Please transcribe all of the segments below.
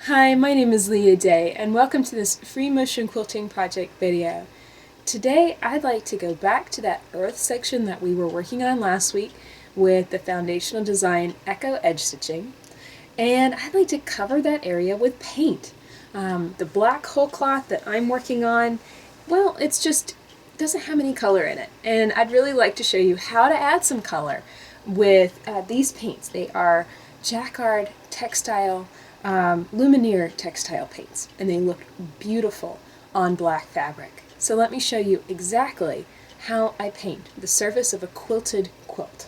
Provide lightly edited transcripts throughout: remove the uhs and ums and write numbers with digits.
Hi, my name is Leah Day, and welcome to this free motion quilting project video. Today I'd like to go back to that earth section that we were working on last week with the foundational design Echo Edge Stitching, and I'd like to cover that area with paint. The black whole cloth that I'm working on, well, it's just doesn't have any color in it, and I'd really like to show you how to add some color with these paints. They are Jacquard textile Luminaire textile paints, and they look beautiful on black fabric. So let me show you exactly how I paint the surface of a quilted quilt.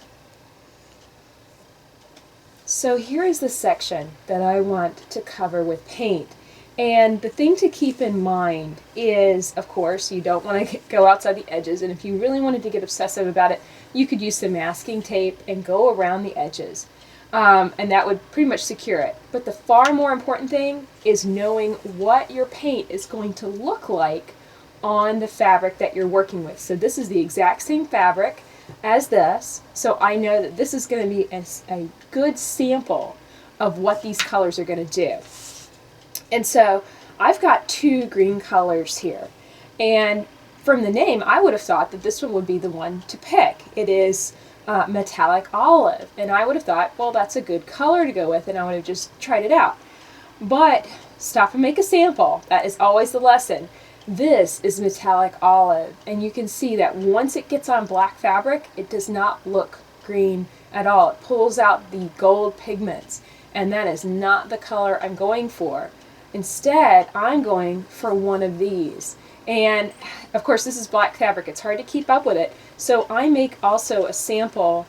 So here is the section that I want to cover with paint. And the thing to keep in mind is, of course, you don't want to go outside the edges, and if you really wanted to get obsessive about it, you could use some masking tape and go around the edges. And that would pretty much secure it. But the far more important thing is knowing what your paint is going to look like on the fabric that you're working with. So this is the exact same fabric as this, so I know that this is going to be a good sample of what these colors are going to do. And so I've got two green colors here, and from the name I would have thought that this one would be the one to pick. It is metallic olive, and I would have thought, well, that's a good color to go with, and I would have just tried it out. But stop and make a sample. That is always the lesson. This is metallic olive, and you can see that once it gets on black fabric, it does not look green at all. It pulls out the gold pigments, and that is not the color I'm going for. Instead, I'm going for one of these. And of course, this is black fabric. It's hard to keep up with it. So I make also a sample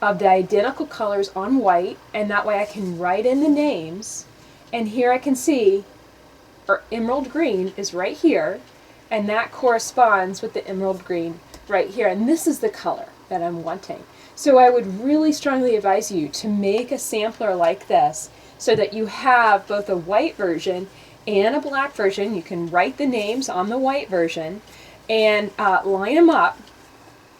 of the identical colors on white, and that way I can write in the names. And here I can see emerald green is right here, and that corresponds with the emerald green right here. And this is the color that I'm wanting. So I would really strongly advise you to make a sampler like this so that you have both a white version and a black version. You can write the names on the white version and line them up.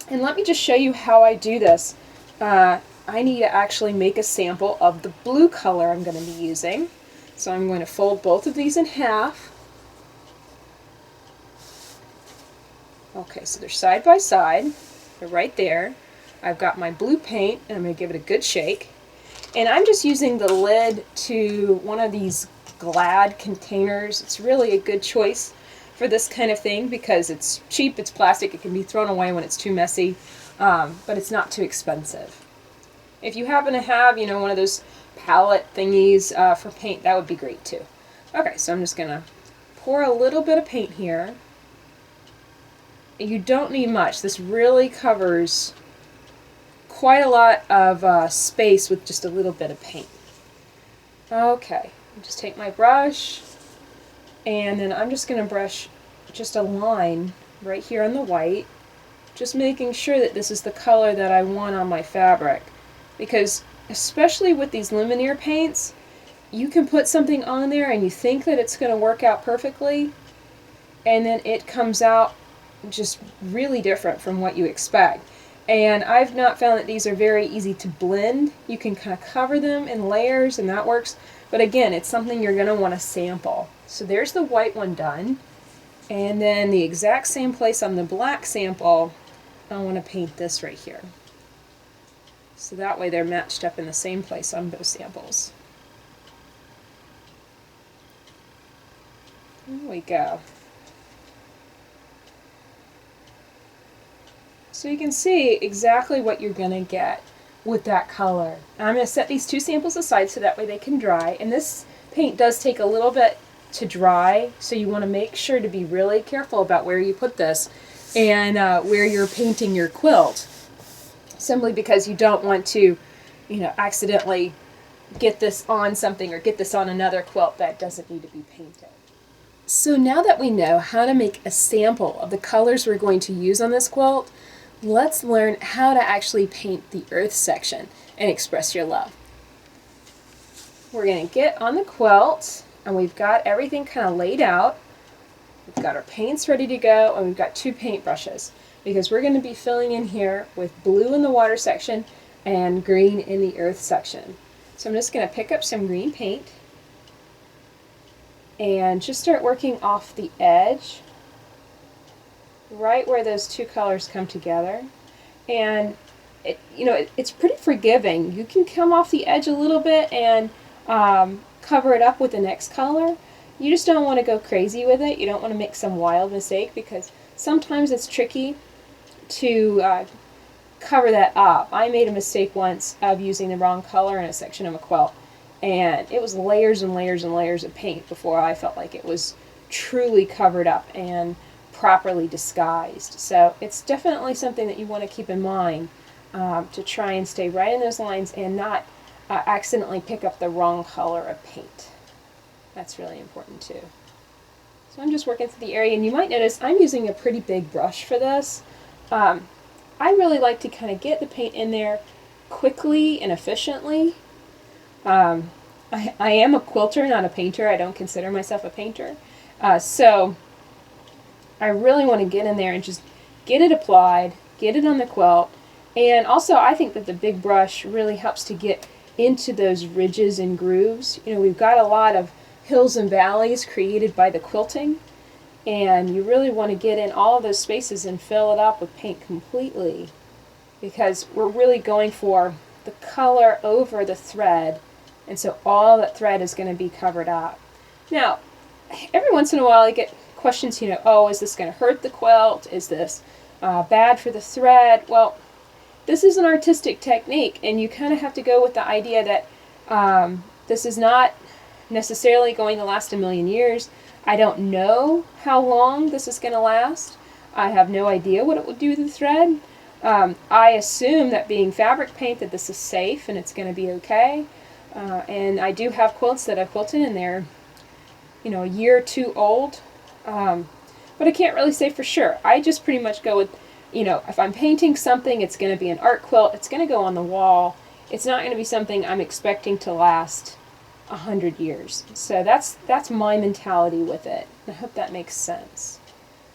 And let me just show you how I do this. I need to actually make a sample of the blue color I'm going to be using. So I'm going to fold both of these in half. Okay, so they're side by side. They're right there. I've got my blue paint, and I'm going to give it a good shake. And I'm just using the lid to one of these Glad containers. It's really a good choice for this kind of thing because it's cheap, it's plastic, it can be thrown away when it's too messy, but it's not too expensive. If you happen to have, one of those palette thingies for paint, that would be great too. Okay, so I'm just going to pour a little bit of paint here. You don't need much. This really covers quite a lot of space with just a little bit of paint. Okay. Just take my brush, and then I'm just going to brush just a line right here on the white, just making sure that this is the color that I want on my fabric. Because especially with these Luminaire paints, you can put something on there and you think that it's going to work out perfectly, and then it comes out just really different from what you expect. And I've not found that these are very easy to blend. You can kind of cover them in layers, and that works. But again, it's something you're going to want to sample. So there's the white one done. And then the exact same place on the black sample, I want to paint this right here. So that way they're matched up in the same place on both samples. There we go. So you can see exactly what you're going to get with that color. And I'm going to set these two samples aside so that way they can dry. And this paint does take a little bit to dry, so you want to make sure to be really careful about where you put this and where you're painting your quilt. Simply because you don't want to, accidentally get this on something or get this on another quilt that doesn't need to be painted. So now that we know how to make a sample of the colors we're going to use on this quilt, let's learn how to actually paint the earth section and express your love. We're going to get on the quilt, and we've got everything kind of laid out. We've got our paints ready to go, and we've got two paint brushes because we're going to be filling in here with blue in the water section and green in the earth section. So I'm just going to pick up some green paint and just start working off the edge, right where those two colors come together. And it's pretty forgiving. You can come off the edge a little bit and cover it up with the next color. You just don't want to go crazy with it. You don't want to make some wild mistake, because sometimes it's tricky to cover that up. I made a mistake once of using the wrong color in a section of a quilt, and it was layers and layers and layers of paint before I felt like it was truly covered up and properly disguised. So it's definitely something that you want to keep in mind, to try and stay right in those lines and not accidentally pick up the wrong color of paint. That's really important too. So I'm just working through the area, and you might notice I'm using a pretty big brush for this. I really like to kind of get the paint in there quickly and efficiently. I am a quilter, not a painter. I don't consider myself a painter. So I really want to get in there and just get it applied, get it on the quilt. And also I think that the big brush really helps to get into those ridges and grooves. We've got a lot of hills and valleys created by the quilting, and you really want to get in all of those spaces and fill it up with paint completely, because we're really going for the color over the thread, and so all that thread is going to be covered up. Now, every once in a while I get questions, oh, is this going to hurt the quilt? Is this bad for the thread? Well, this is an artistic technique, and you kind of have to go with the idea that this is not necessarily going to last a million years. I don't know how long this is going to last. I have no idea what it will do to the thread. I assume that being fabric paint that this is safe and it's going to be okay. And I do have quilts that I've quilted and they're a year or two old. But I can't really say for sure. I just pretty much go with, if I'm painting something, it's going to be an art quilt. It's going to go on the wall. It's not going to be something I'm expecting to last 100 years. So that's my mentality with it. I hope that makes sense.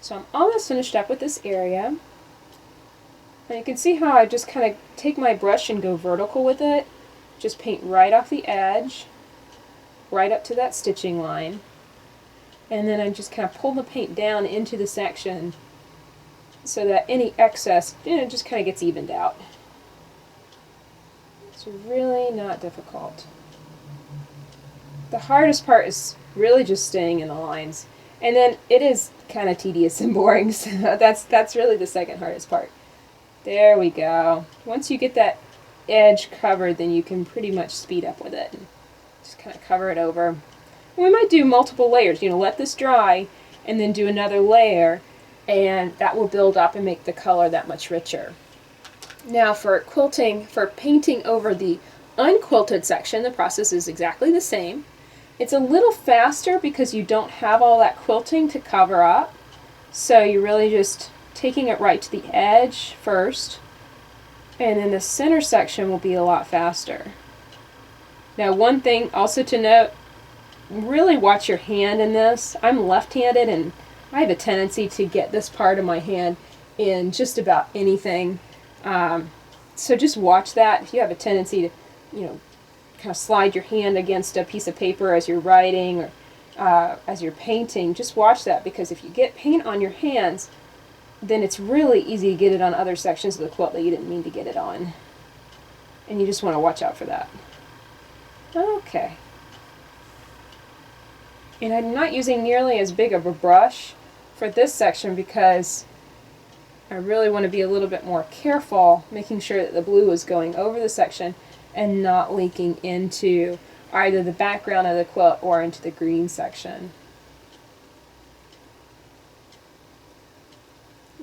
So I'm almost finished up with this area. And you can see how I just kind of take my brush and go vertical with it. Just paint right off the edge, right up to that stitching line. And then I just kind of pull the paint down into the section so that any excess, just kind of gets evened out. It's really not difficult. The hardest part is really just staying in the lines. And then it is kind of tedious and boring, so that's really the second hardest part. There we go. Once you get that edge covered, then you can pretty much speed up with it. Just kind of cover it over. And we might do multiple layers. Let this dry and then do another layer, and that will build up and make the color that much richer. Now for quilting, for painting over the unquilted section, the process is exactly the same. It's a little faster because you don't have all that quilting to cover up. So you're really just taking it right to the edge first, and then the center section will be a lot faster. Now one thing also to note, really watch your hand in this. I'm left-handed and I have a tendency to get this part of my hand in just about anything. So just watch that. If you have a tendency to, kind of slide your hand against a piece of paper as you're writing or as you're painting, just watch that, because if you get paint on your hands, then it's really easy to get it on other sections of the quilt that you didn't mean to get it on. And you just want to watch out for that. Okay. And I'm not using nearly as big of a brush for this section because I really want to be a little bit more careful, making sure that the blue is going over the section and not leaking into either the background of the quilt or into the green section.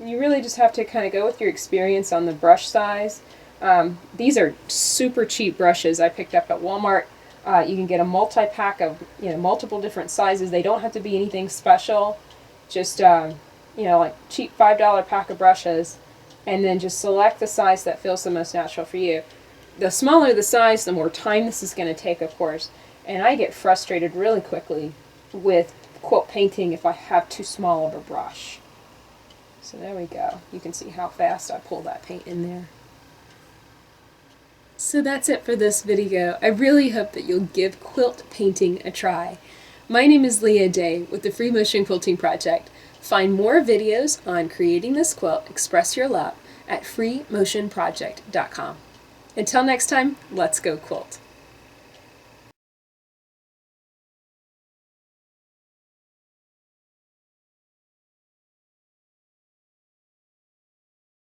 You really just have to kind of go with your experience on the brush size. These are super cheap brushes I picked up at Walmart. You can get a multi-pack of multiple different sizes. They don't have to be anything special. Just like cheap $5 pack of brushes, and then just select the size that feels the most natural for you. The smaller the size, the more time this is going to take, of course. And I get frustrated really quickly with quilt painting if I have too small of a brush. So there we go. You can see how fast I pull that paint in there. So that's it for this video. I really hope that you'll give quilt painting a try. My name is Leah Day with the Free Motion Quilting Project. Find more videos on creating this quilt, Express Your Love, at freemotionproject.com. Until next time, let's go quilt.